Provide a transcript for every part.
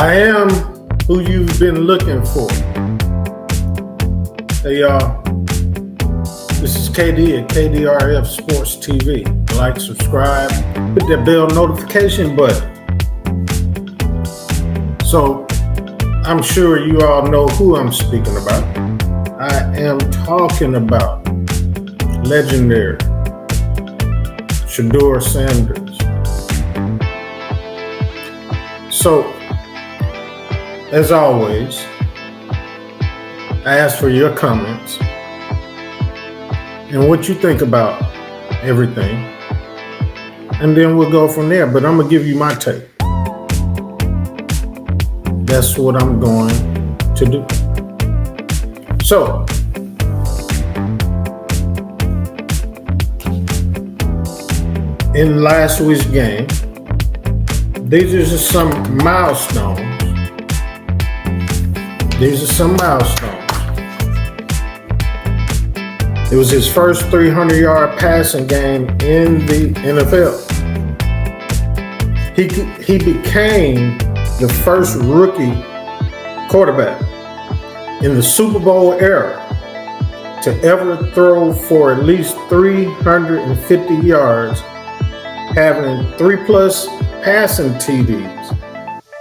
I am who you've been looking for. Hey y'all, this is KD at KDRF Sports TV. Like, subscribe, hit that bell notification button. So, I'm sure you all know who I'm speaking about. I am talking about legendary Shedeur Sanders. So, as always, I ask for your comments and what you think about everything, and then we'll go from there. But I'm gonna give you my take. That's what I'm going to do. So, in last week's game, these are just some milestones. These are some milestones. It was his first 300-yard passing game in the NFL. He became the first rookie quarterback in the Super Bowl era to ever throw for at least 350 yards, having 3+ passing TDs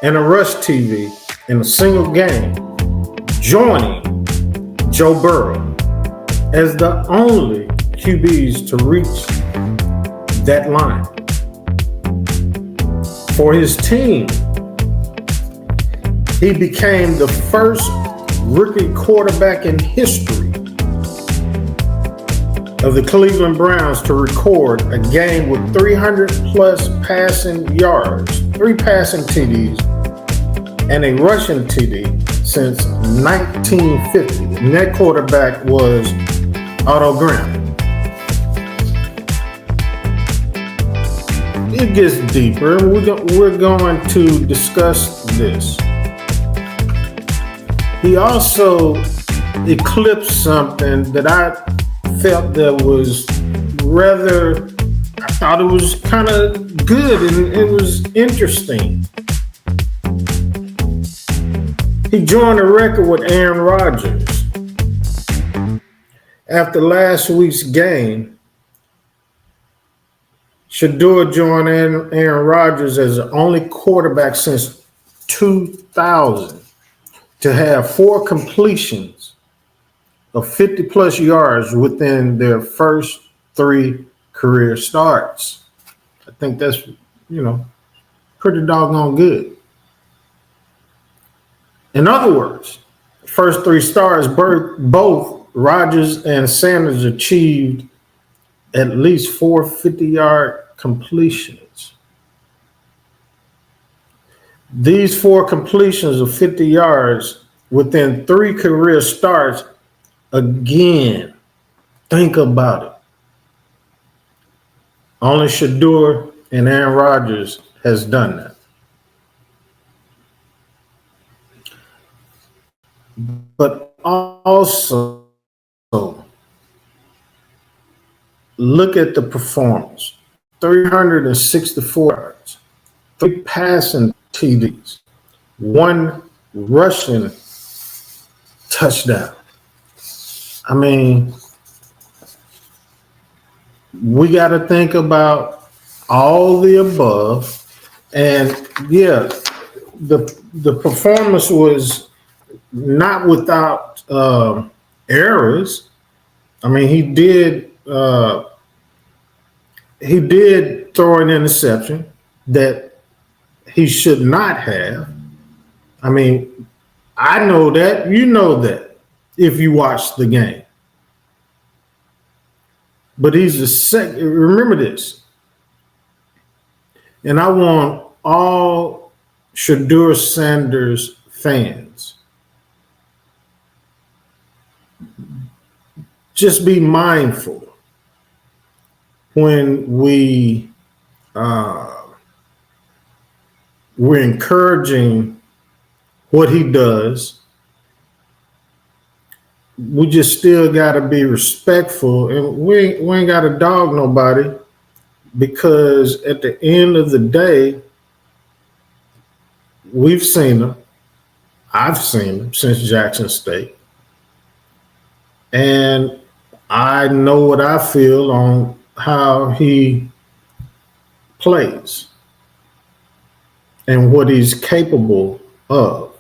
and a rush TD in a single game, joining Joe Burrow as the only QBs to reach that line. For his team, he became the first rookie quarterback in history of the Cleveland Browns to record a game with 300+ passing yards, 3 passing TDs, and a rushing TD since 1950. And that quarterback was Otto Graham. It gets deeper. We're going to discuss this. He also eclipsed something that I felt that was I thought it was kind of good and it was interesting. He joined a record with Aaron Rodgers. After last week's game, Shedeur joined Aaron Rodgers as the only quarterback since 2000 to have 4 completions of 50+ yards within their first 3 career starts. I think that's, pretty doggone good. In other words, first 3 starts, both Rodgers and Sanders achieved at least 4 50-yard completions. These 4 completions of 50 yards within 3 career starts, again, think about it. Only Shedeur and Aaron Rodgers has done that. But also, look at the performance. 364 yards, 3 passing TDs, 1 rushing touchdown. I mean, we got to think about all the above. And yeah, the performance was not without errors. I mean, he did throw an interception that he should not have. I mean, I know that, you know that if you watch the game. But he's the second. Remember this. And I want all Shedeur Sanders fans, just be mindful when we're encouraging what he does. We just still got to be respectful, and we ain't got to dog nobody, because at the end of the day, we've seen him. I've seen him since Jackson State. And I know what I feel on how he plays and what he's capable of.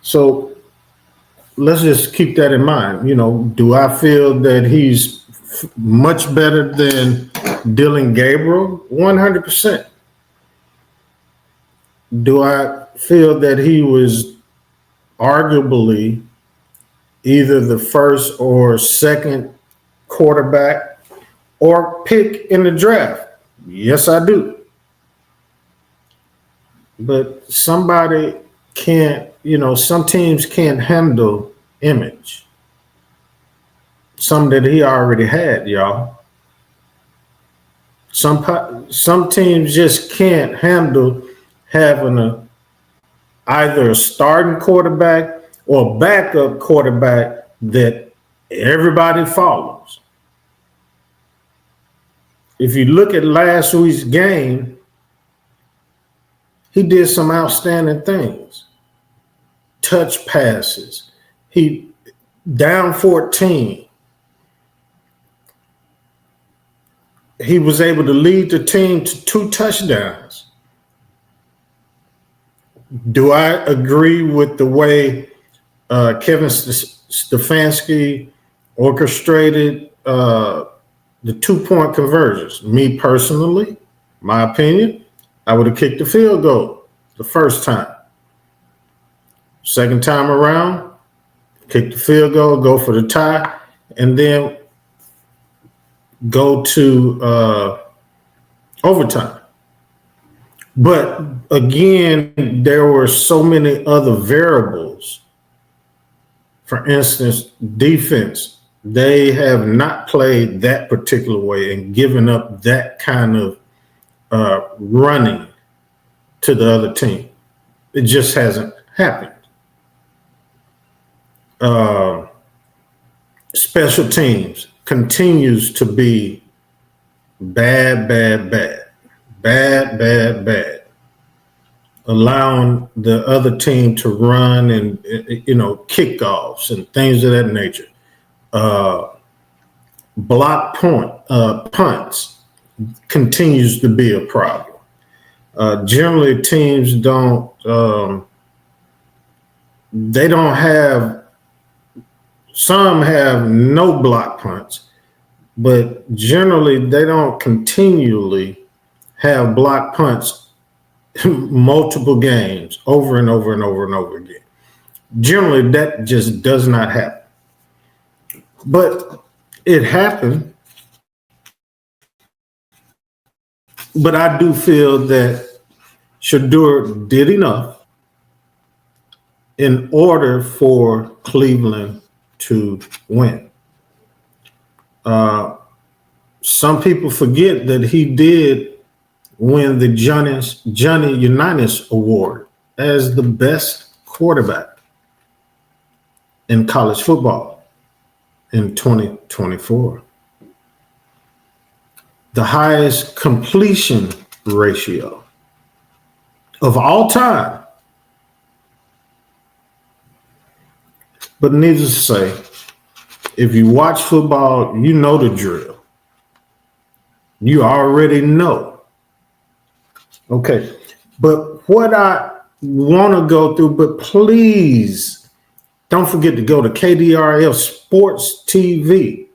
So let's just keep that in mind. Do I feel that he's much better than Dylan Gabriel? 100%. Do I feel that he was arguably either the first or second quarterback or pick in the draft? Yes, I do. But somebody can't, some teams can't handle image. Some that he already had, y'all. Some teams just can't handle having either a starting quarterback or backup quarterback that everybody follows. If you look at last week's game, he did some outstanding things. Touch passes. He down 14. He was able to lead the team to 2 touchdowns. Do I agree with the way Kevin Stefanski orchestrated the 2-point conversions? Me personally, my opinion, I would have kicked the field goal the first time. Second time around, kick the field goal, go for the tie, and then go to overtime. But again, there were so many other variables. For instance, defense. They have not played that particular way and given up that kind of running to the other team. It just hasn't happened. Special teams continues to be bad. Allowing the other team to run and, kickoffs and things of that nature. Block punts continues to be a problem. Generally, teams some have no block punts, but generally they don't continually have block punts multiple games over and over and over and over again. Generally, that just does not happen. But it happened. But I do feel that Shedeur did enough in order for Cleveland to win. Some people forget that he did win the Johnny Unitas Award as the best quarterback in college football in 2024. The highest completion ratio of all time. But needless to say, if you watch football, you know the drill. You already know. Okay, but what I want to go through, but please don't forget to go to KDRF Sports TV.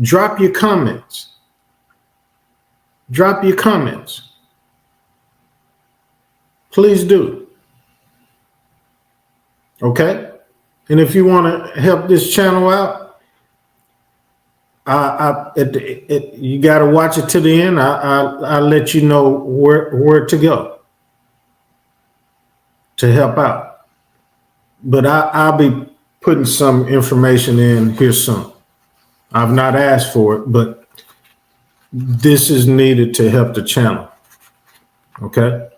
Drop your comments. Please do. Okay? And if you want to help this channel out, you got to watch it to the end. I'll let you know where to go to help out. But I'll be putting some information in here soon. I've not asked for it, but this is needed to help the channel. Okay?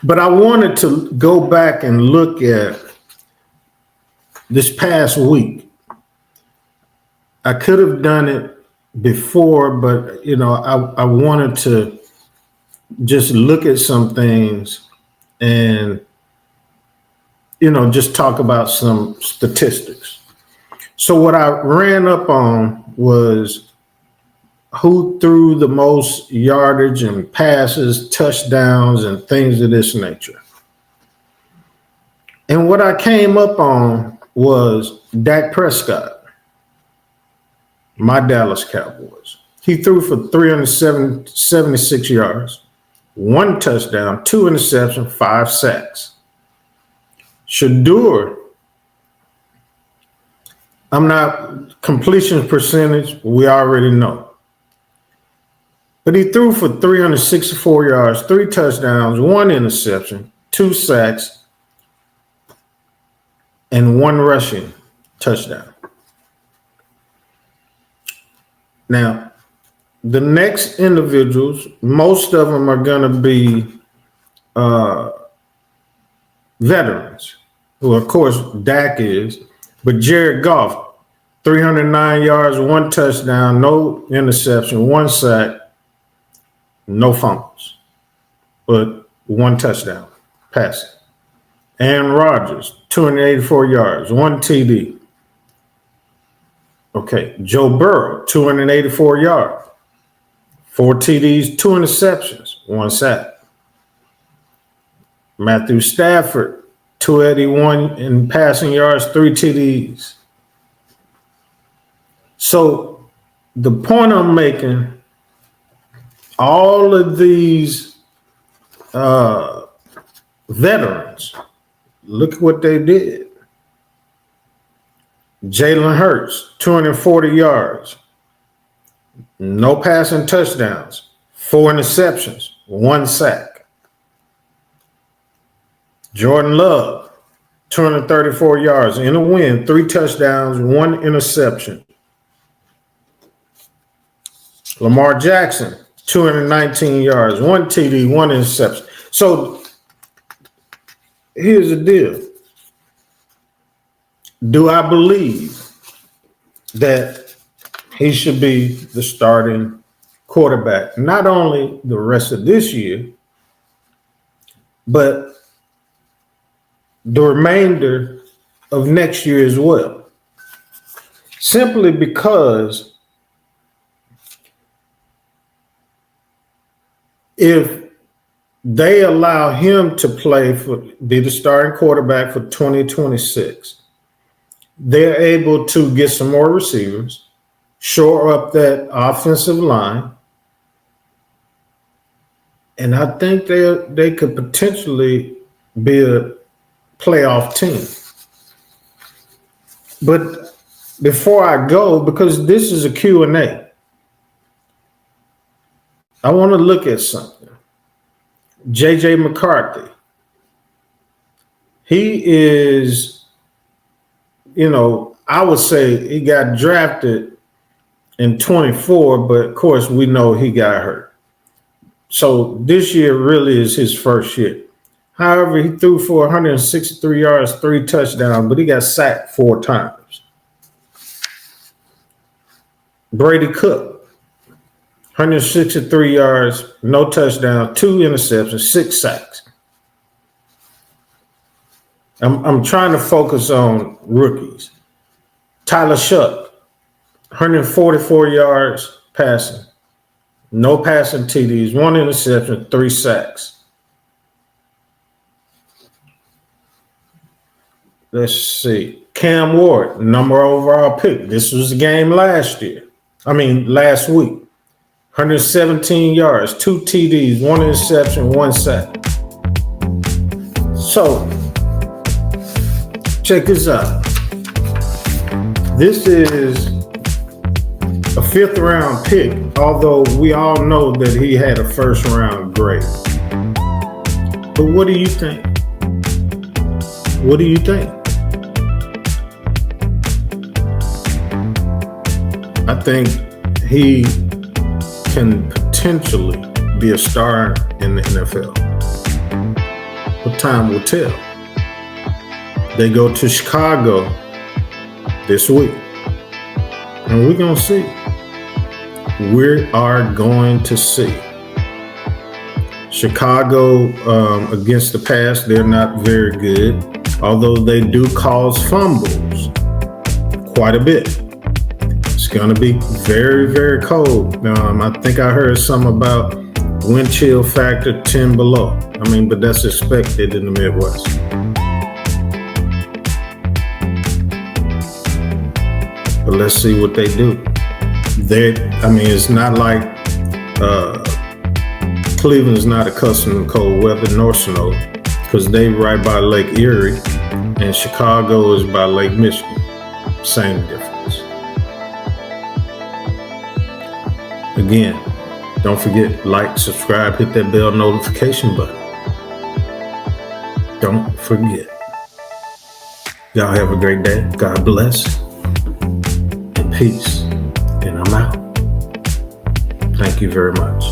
But I wanted to go back and look at this past week. I could have done it before, but I wanted to just look at some things and, just talk about some statistics. So what I ran up on was who threw the most yardage and passes, touchdowns, and things of this nature. And what I came up on was Dak Prescott, my Dallas Cowboys. He threw for 376 yards, 1 touchdown, 2 interceptions, 5 sacks. Shedeur, I'm not completion percentage, we already know. But he threw for 364 yards, 3 touchdowns, 1 interception, 2 sacks, and 1 rushing touchdown. Now, the next individuals, most of them are going to be veterans, who of course Dak is, but Jared Goff, 309 yards, 1 touchdown, no interception, 1 sack, no fumbles, but 1 touchdown passing. Aaron Rodgers, 284 yards, 1 TD. Okay, Joe Burrow, 284 yards, 4 TDs, 2 interceptions, 1 sack. Matthew Stafford, 281 in passing yards, 3 TDs. So the point I'm making, all of these veterans, look at what they did. Jalen Hurts, 240 yards, no passing touchdowns, 4 interceptions, 1 sack. Jordan Love, 234 yards in a win, 3 touchdowns, 1 interception. Lamar Jackson, 219 yards, 1 TD, 1 interception. So here's the deal. Do I believe that he should be the starting quarterback, not only the rest of this year, but the remainder of next year as well? Simply because if they allow him to be the starting quarterback for 2026, they're able to get some more receivers, shore up that offensive line, and I think they could potentially be a playoff team. But before I go, because this is a Q&A, I want to look at something. J.J. McCarthy. He is, I would say he got drafted in 24, but of course we know he got hurt. So this year really is his first year. However, he threw for 163 yards, 3 touchdowns, but he got sacked 4 times. Brady Cook, 163 yards, no touchdown, 2 interceptions, 6 sacks. I'm trying to focus on rookies. Tyler Shuck, 144 yards passing, no passing TDs, 1 interception, 3 sacks. Let's see. Cam Ward, number overall pick. This was the game last week. 117 yards, 2 TDs, 1 interception, 1 sack. So, check this out. This is a 5th round pick, although we all know that he had a 1st round grade. But what do you think? What do you think? I think he can potentially be a star in the NFL. But time will tell. They go to Chicago this week, and we're going to see. We are going to see. Chicago, against the pass, they're not very good, although they do cause fumbles quite a bit. It's going to be very, very cold. I think I heard something about wind chill factor 10 below. But that's expected in the Midwest. But let's see what they do. It's not like Cleveland's not accustomed to cold weather nor snow, because they right by Lake Erie, and Chicago is by Lake Michigan. Same difference. Again, don't forget, like, subscribe, hit that bell notification button. Don't forget. Y'all have a great day. God bless. And peace. And I'm out. Thank you very much.